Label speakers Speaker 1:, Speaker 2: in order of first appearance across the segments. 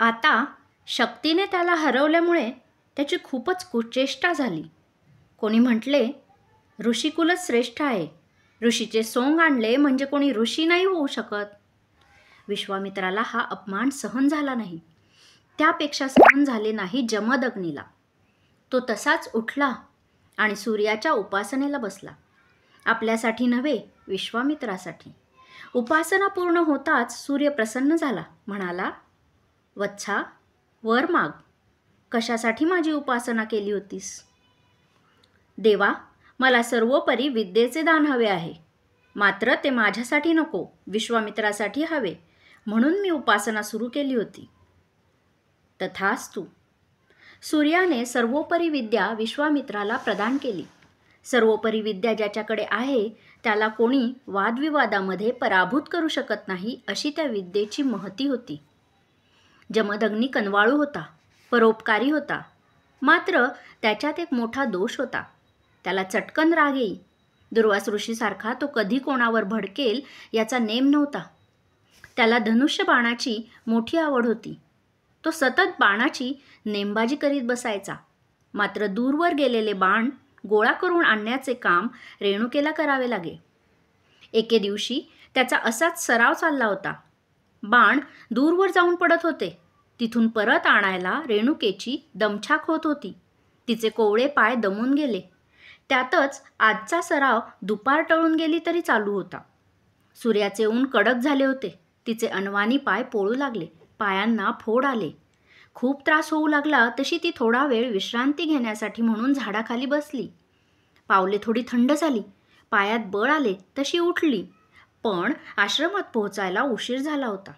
Speaker 1: आता शक्तीने त्याला हरवल्यामुळे त्याची खूपच कुचेष्टा झाली. कोणी म्हटले, ऋषिकुलच श्रेष्ठ आहे. ऋषीचे सोंग आणले म्हणजे कोणी ऋषी नाही होऊ शकत. विश्वामित्राला हा अपमान सहन झाला नाही. त्यापेक्षा सहन झाले नाही जमदग्नीला. तो तसाच उठला आणि सूर्याच्या उपासनेला बसला. आपल्यासाठी नव्हे, विश्वामित्रासाठी. उपासना पूर्ण होताच सूर्य प्रसन्न झाला. म्हणाला, वत्सा, वर माग. कशासाठी माझी उपासना केली होतीस? देवा, मला सर्वोपरी विद्येचे दान हवे आहे. मात्र ते माझ्यासाठी नको, विश्वामित्रासाठी हवे. म्हणून मी उपासना सुरू केली होती. तथास्तु. सूर्याने सर्वोपरी विद्या विश्वामित्राला प्रदान केली. सर्वोपरी विद्या ज्याच्याकडे आहे त्याला कोणी वादविवादामध्ये पराभूत करू शकत नाही, अशी त्या विद्येची महती होती. जमदग्नी कनवाळू होता, परोपकारी होता. मात्र त्याच्यात एक मोठा दोष होता. त्याला चटकन राग येई. दुर्वास ऋषीसारखा तो कधी कोणावर भडकेल याचा नेम नव्हता. त्याला धनुष्य बाणाची मोठी आवड होती. तो सतत बाणाची नेमबाजी करीत बसायचा. मात्र दूरवर गेलेले बाण गोळा करून आणण्याचे काम रेणुकेला करावे लागे. एके दिवशी त्याचा असाच सराव चालला होता. बाण दूरवर जाऊन पडत होते. तिथून परत आणायला रेणुकेची दमछाक होत होती. तिचे कोवळे पाय दमून गेले. त्यातच आजचा सराव दुपार टळून गेली तरी चालू होता. सूर्याचे ऊन कडक झाले होते. तिचे अनवाणी पाय पोळू लागले. पायांना फोड आले. खूप त्रास होऊ लागला. तशी ती थोडा वेळ विश्रांती घेण्यासाठी म्हणून झाडाखाली बसली. पावले थोडी थंड झाली. पायात बळ आले तशी उठली. पण आश्रमात पोहोचायला उशीर झाला होता.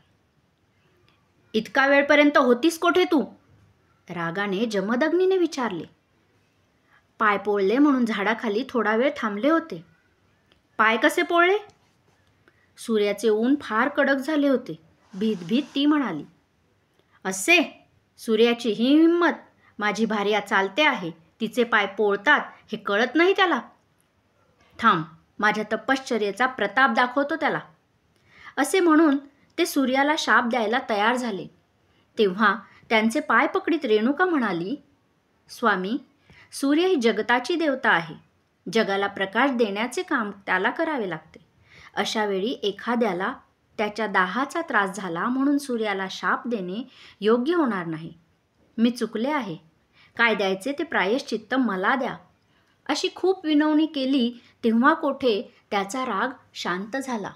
Speaker 1: इतका वेळपर्यंत होतीस कोठे तू? रागाने जमदग्नीने विचारले. पाय पोळले म्हणून झाडाखाली थोडा वेळ थांबले होते. पाय कसे पोळले? सूर्याचे ऊन फार कडक झाले होते. भीत भीत ती म्हणाली. असे, सूर्याची ही हिंमत. माझी भार्या चालते आहे, तिचे पाय पोळतात हे कळत नाही त्याला. थांब, माझ्या तपश्चर्येचा प्रताप दाखवतो त्याला. असे म्हणून ते सूर्याला शाप द्यायला तयार झाले. तेव्हा त्यांचे पाय पकडीत रेणुका म्हणाली, स्वामी, सूर्य ही जगताची देवता आहे. जगाला प्रकाश देण्याचे काम त्याला करावे लागते. अशा वेळी एखाद्याला त्याच्या दाहाचा त्रास झाला म्हणून सूर्याला शाप देणे योग्य होणार नाही. मी चुकले आहे. काय द्यायचे ते प्रायश्चित्त मला द्या. अशी खूप विनवणी केली तेव्हा कोठे त्याचा राग शांत झाला.